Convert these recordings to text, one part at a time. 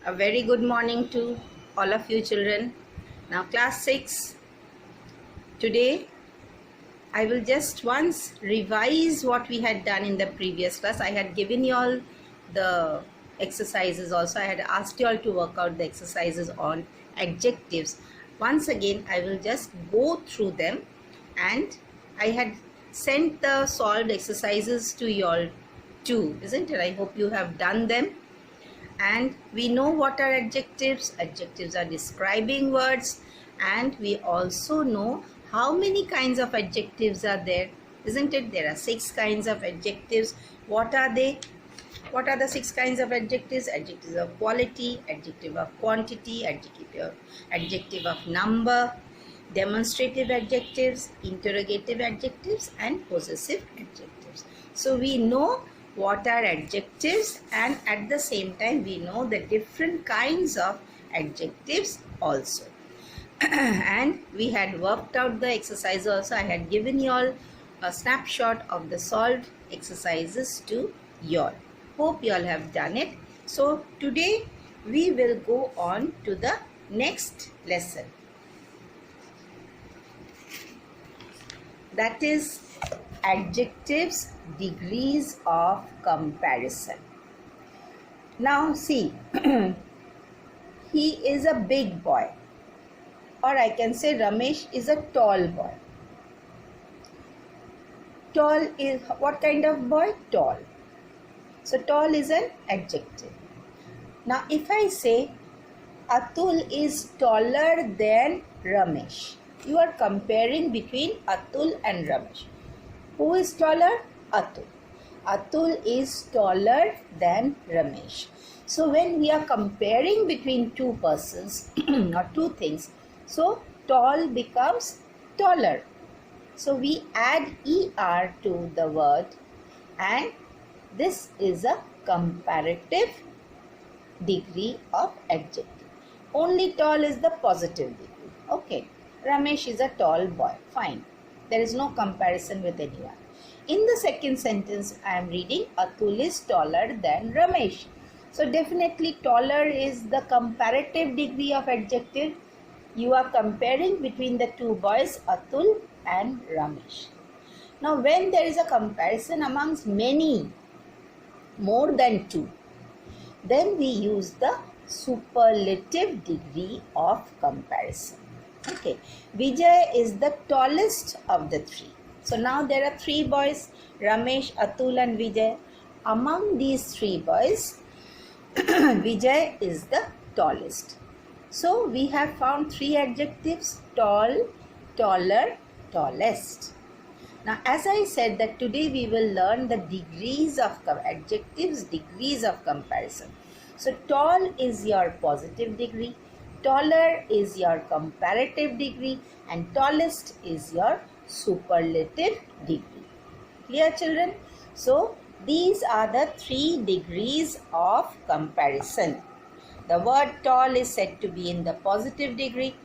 A very good morning to all of you children. Now class 6. Today I will just once revise what we had done in the previous class. I had given you all the exercises also. I had asked you all to work out the exercises on adjectives. Once again I will just go through them, and I had sent the solved exercises to you all too, isn't it? I hope you have done them. And we know what are adjectives. Adjectives are describing words, and we also know how many kinds of adjectives are there, isn't it? There are 6 kinds of adjectives. What are they? What are the 6 kinds of adjectives? Adjectives of quality, adjective of quantity, adjective of number, demonstrative adjectives, interrogative adjectives, and possessive adjectives. So we know what are adjectives, and at the same time we know the different kinds of adjectives also. And we had worked out the exercise also. I had given you all a snapshot of the solved exercises to you all. Hope you all have done it. So today we will go on to the next lesson. That is adjectives, degrees of comparison. Now see, he is a big boy, or I can say Ramesh is a tall boy. Tall is what kind of boy? Tall. So tall is an adjective. Now if I say Atul is taller than Ramesh, you are comparing between Atul and Ramesh. Who is taller? Atul. Atul is taller than Ramesh. So when we are comparing between two persons or two things, so tall becomes taller. So we add ER to the word, and this is a comparative degree of adjective. Only tall is the positive degree. Okay. Ramesh is a tall boy. Fine. There is no comparison with anyone. In the second sentence, I am reading Atul is taller than Ramesh. So definitely taller is the comparative degree of adjective. You are comparing between the two boys, Atul and Ramesh. Now when there is a comparison amongst many, more than two, then we use the superlative degree of comparison. Okay, Vijay is the tallest of the three. So now there are 3 boys, Ramesh, Atul and Vijay. Among these 3 boys, Vijay is the tallest. So we have found 3 adjectives: tall, taller, tallest. Now as I said that today we will learn the degrees of adjectives, degrees of comparison. So tall is your positive degree, taller is your comparative degree, and tallest is your superlative degree. Clear children? So these are the 3 degrees of comparison. The word tall is said to be in the positive degree,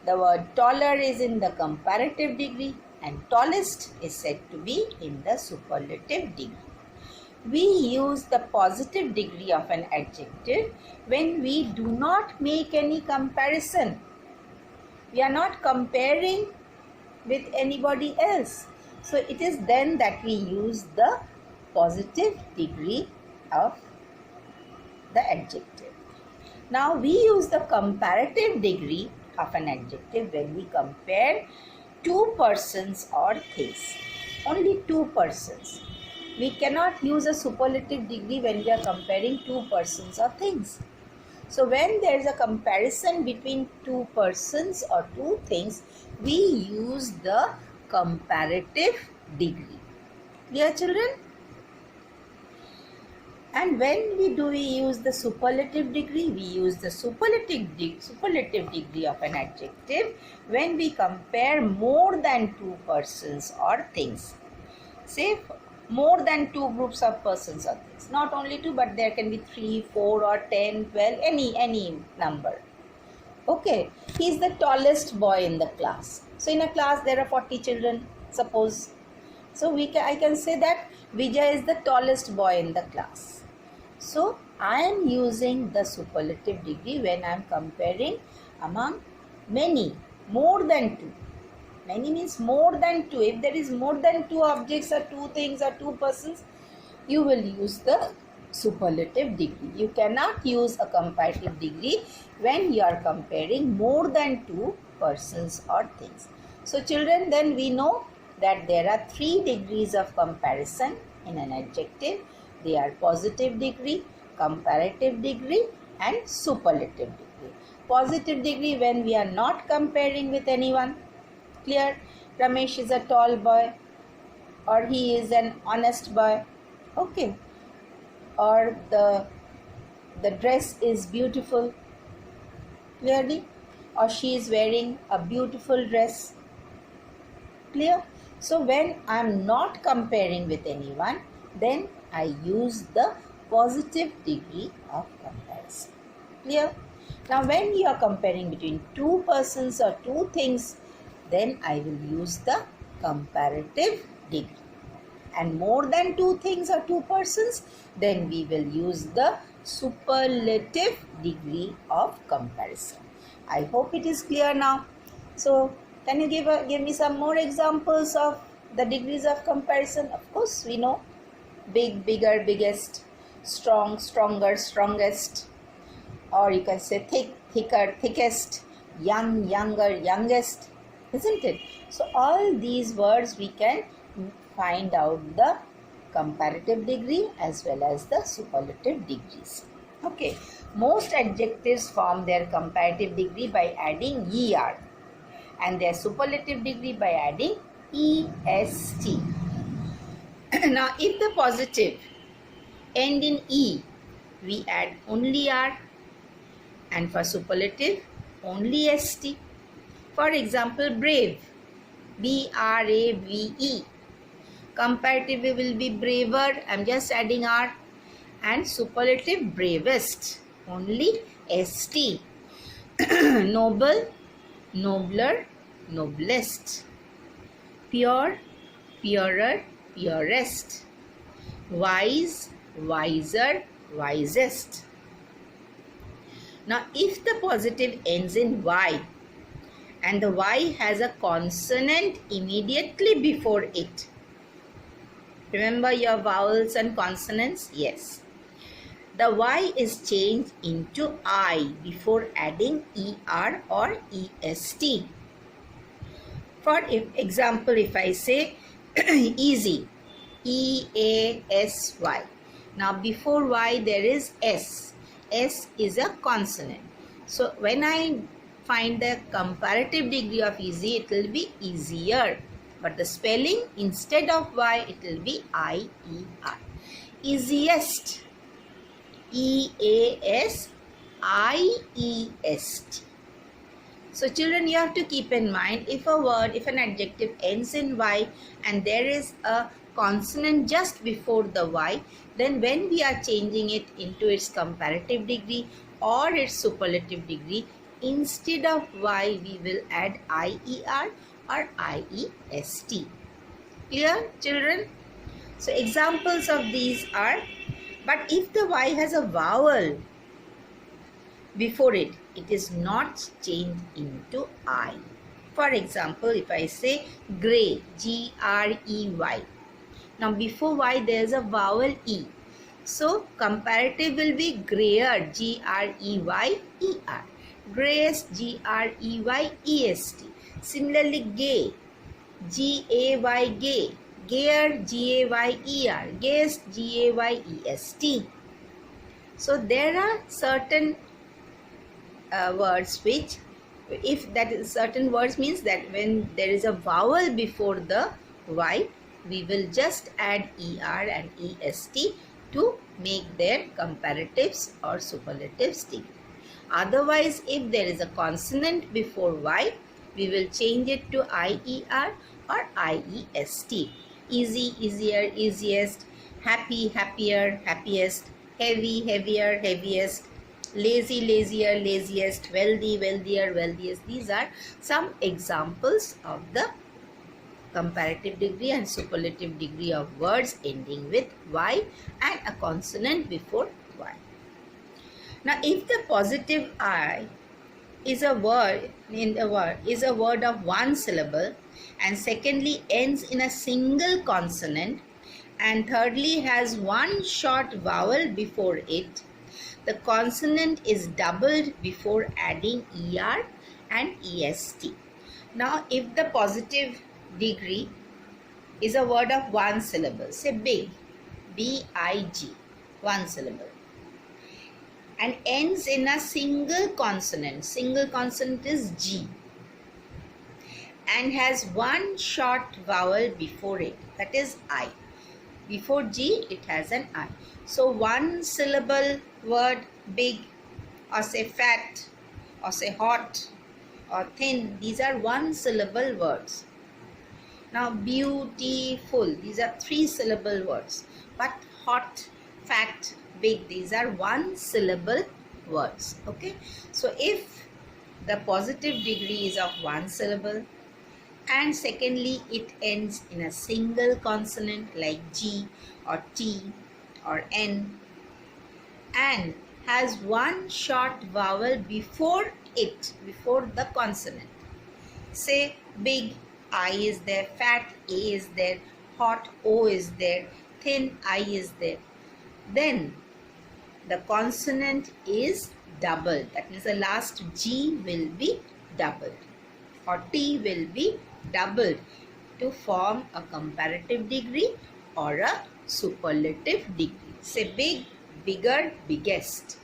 the word taller is in the comparative degree, and tallest is said to be in the superlative degree. We use the positive degree of an adjective when we do not make any comparison. We are not comparing with anybody else. So it is then that we use the positive degree of the adjective. Now we use the comparative degree of an adjective when we compare 2 persons or things. Only 2 persons. We cannot use a superlative degree when we are comparing 2 persons or things. So when there is a comparison between 2 persons or 2 things, we use the comparative degree. Clear children? And when we use the superlative degree, we use the superlative degree of an adjective when we compare more than 2 persons or things. Say more than 2 groups of persons or things. Not only 2, but there can be 3, 4 or 10, 12, any number. Okay, he is the tallest boy in the class. So in a class there are 40 children, suppose. So I can say that Vijay is the tallest boy in the class. So I am using the superlative degree when I am comparing among many, more than two. Many means more than two. If there is more than two objects or two things or two persons, you will use the superlative degree. You cannot use a comparative degree when you are comparing more than two persons or things. So children, then we know that there are 3 degrees of comparison in an adjective. They are positive degree, comparative degree and superlative degree. Positive degree when we are not comparing with anyone. Clear? Ramesh is a tall boy or he is an honest boy. Okay. Or the dress is beautiful. Clearly? Or she is wearing a beautiful dress. Clear? So when I am not comparing with anyone, then I use the positive degree of comparison. Clear? Now when you are comparing between two persons or two things, then I will use the comparative degree. And more than two things or two persons, then we will use the superlative degree of comparison. I hope it is clear now. So can you give me some more examples of the degrees of comparison? Of course, we know big, bigger, biggest, strong, stronger, strongest, or you can say thick, thicker, thickest, young, younger, youngest, isn't it? So all these words we can find out the comparative degree as well as the superlative degrees. Okay, most adjectives form their comparative degree by adding er and their superlative degree by adding est. Now if the positive end in e, we add only r, and for superlative only st. For example, brave, brave. Comparative will be braver, I am just adding r, and superlative bravest only st. Noble, nobler, noblest. Pure, purer, purest. Wise, wiser, wisest. Now if the positive ends in y and the y has a consonant immediately before it, remember your vowels and consonants? Yes. The y is changed into I before adding er or est. For example, if I say easy, E-A-S-Y. Now before y there is s. S is a consonant. So when I find the comparative degree of easy, it will be easier. But the spelling, instead of y, it will be I-E-R. Easiest, E-A-S-I-E-S-T. So children, you have to keep in mind, if an adjective ends in y and there is a consonant just before the y, then when we are changing it into its comparative degree or its superlative degree, instead of y, we will add I-E-R or I-E-S-T. Clear, children? So examples of these are, but if the y has a vowel before it, it is not changed into I. For example, if I say grey, G-R-E-Y. Now before y there is a vowel E. So comparative will be grayer, G-R-E-Y-E-R. Greyest, G-R-E-Y-E-S-T. Similarly, gay, G-A-Y, gay. Gayer, G-A-Y-E-R. Gayest, G-A-Y-E-S-T. So there are certain words which, if that is certain words, means that when there is a vowel before the y, we will just add er and est to make their comparatives or superlatives degree. Otherwise, if there is a consonant before y, we will change it to IER or IEST. Easy, easier, easiest. Happy, happier, happiest. Heavy, heavier, heaviest. Lazy, lazier, laziest. Wealthy, wealthier, wealthiest. These are some examples of the comparative degree and superlative degree of words ending with y and a consonant before y. Now, if the positive I is a word of one syllable, and secondly ends in a single consonant, and thirdly has one short vowel before it, the consonant is doubled before adding er and est. Now, if the positive degree is a word of one syllable, say big, B-I-G, one syllable, and ends in a single consonant is G, and has one short vowel before it, that is I. Before G, it has an I. So, one syllable word, big, or say fat, or say hot, or thin, these are one syllable words. Now, beautiful, these are three syllable words. But hot, fat, big, these are one syllable words. Okay. So, if the positive degree is of one syllable, and secondly it ends in a single consonant like G or T or N, and has one short vowel before it, before the consonant, say big, I is there, fat, A is there, hot, O is there, thin, I is there, then the consonant is doubled. That means the last G will be doubled, or T will be doubled to form a comparative degree or a superlative degree. Say big, bigger, biggest,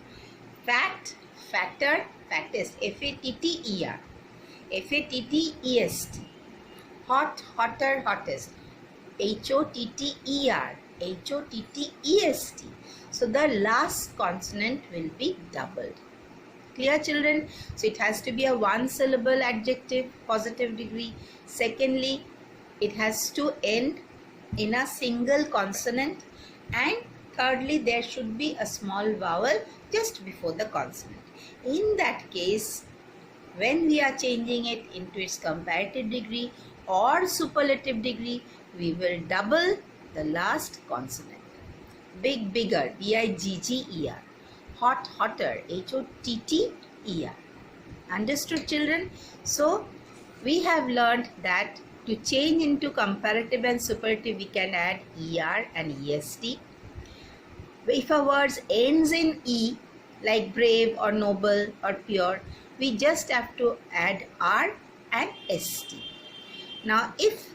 fat, fatter, fattest, F-A-T-T-E-R, F-A-T-T-E-S-T, hot, hotter, hottest, H-O-T-T-E-R, H-O-T-T-E-S-T. So the last consonant will be doubled. Clear, children? So it has to be a one syllable adjective, positive degree. Secondly, it has to end in a single consonant, and thirdly there should be a small vowel just before the consonant. In that case, when we are changing it into its comparative degree or superlative degree, we will double the last consonant. Big, bigger, B-I-G-G-E-R. Hot, hotter, H-O-T-T-E-R. Understood, children? So, we have learned that to change into comparative and superlative, we can add ER and EST. If a word ends in E, like brave or noble or pure, we just have to add R and ST. Now, if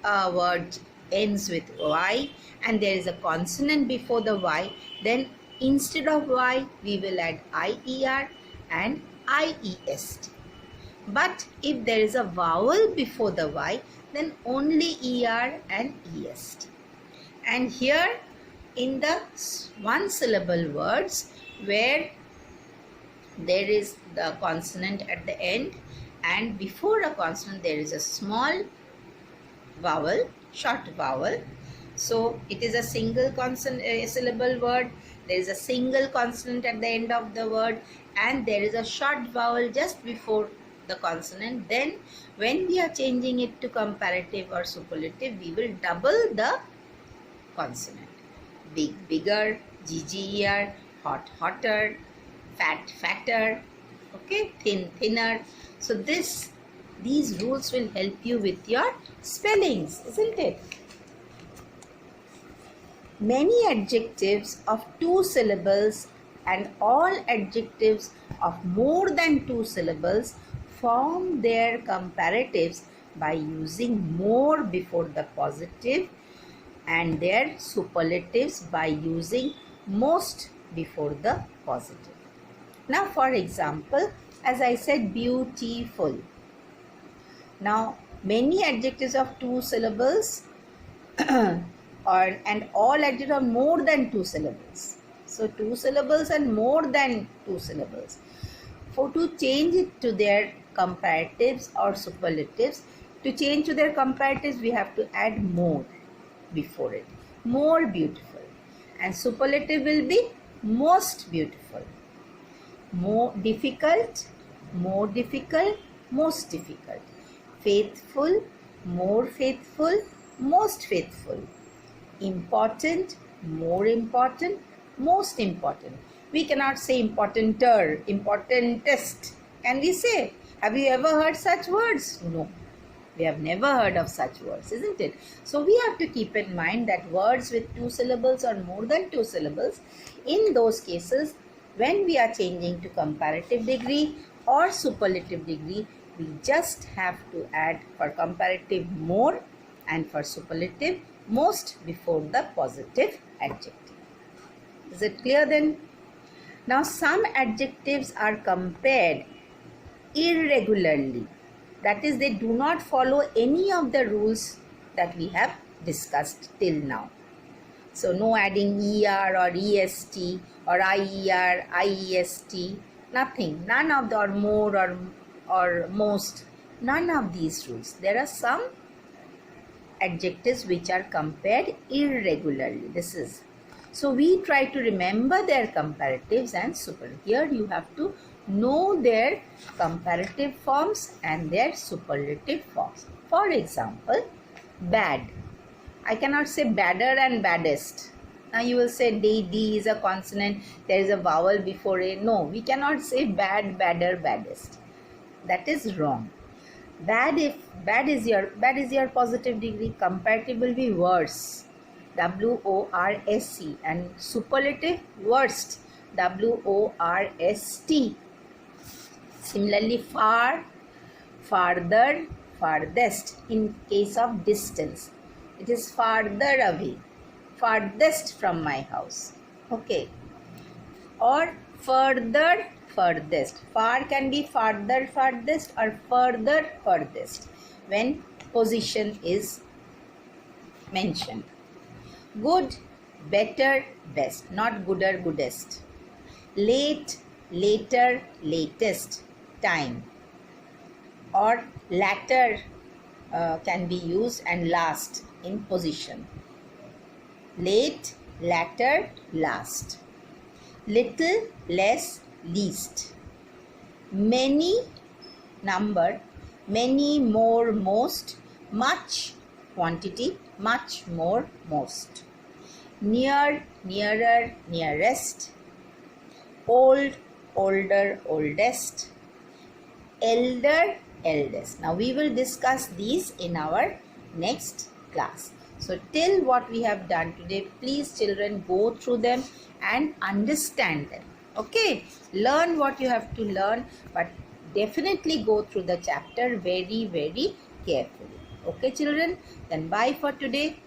a word ends with Y and there is a consonant before the Y, then instead of Y, we will add IER and IEST. But if there is a vowel before the Y, then only ER and EST. And here in the one syllable words where there is the consonant at the end, and before a consonant there is a small vowel, short vowel. So it is a single consonant syllable word. There is a single consonant at the end of the word, and there is a short vowel just before the consonant. Then when we are changing it to comparative or superlative, we will double the consonant. Big, bigger, GGER, hot, hotter, fat, fatter, okay, thin, thinner. So these rules will help you with your spellings, isn't it? Many adjectives of two syllables and all adjectives of more than two syllables form their comparatives by using more before the positive, and their superlatives by using most before the positive. Now, for example, as I said, beautiful. Now, many adjectives of two syllables and all adjectives of more than two syllables. So, two syllables and more than two syllables. For to change it to their comparatives or superlatives, to change to their comparatives, we have to add more before it. More beautiful. And superlative will be most beautiful. More difficult, most difficult. Faithful, more faithful, most faithful. Important, more important, most important. We cannot say importanter, importantest. Can we say? Have you ever heard such words? No. We have never heard of such words, isn't it? So we have to keep in mind that words with 2 syllables or more than 2 syllables, in those cases, when we are changing to comparative degree or superlative degree, we just have to add for comparative more and for superlative most before the positive adjective. Is it clear then? Now some adjectives are compared irregularly. That is, they do not follow any of the rules that we have discussed till now. So no adding ER or EST or IER, IEST, nothing. None of the or more or most. None of these rules. There are some adjectives which are compared irregularly. This is. So we try to remember their comparatives and super. Here you have to know their comparative forms and their superlative forms. For example, bad. I cannot say badder and baddest. Now you will say D is a consonant, there is a vowel before A. No, we cannot say bad, badder, baddest. That is wrong. Bad is your positive degree, comparative will be worse. WORSE, and superlative worst, WORST. Similarly, far, farther, farthest in case of distance. It is farther away, farthest from my house. Okay. Or further, furthest. Far can be farther, farthest or further, furthest when position is mentioned. Good, better, best, not gooder, goodest. Late, later, latest, time. Or latter can be used and last in position. Late, latter, last. Little, less, least. Many, number. Many, more, most. Much, quantity. Much, more, most. Near, nearer, nearest. Old, older, oldest. Elder, eldest. Now we will discuss these in our next class. So till what we have done today, please children go through them and understand them. Okay, learn what you have to learn, but definitely go through the chapter very, very carefully. Okay children, then bye for today.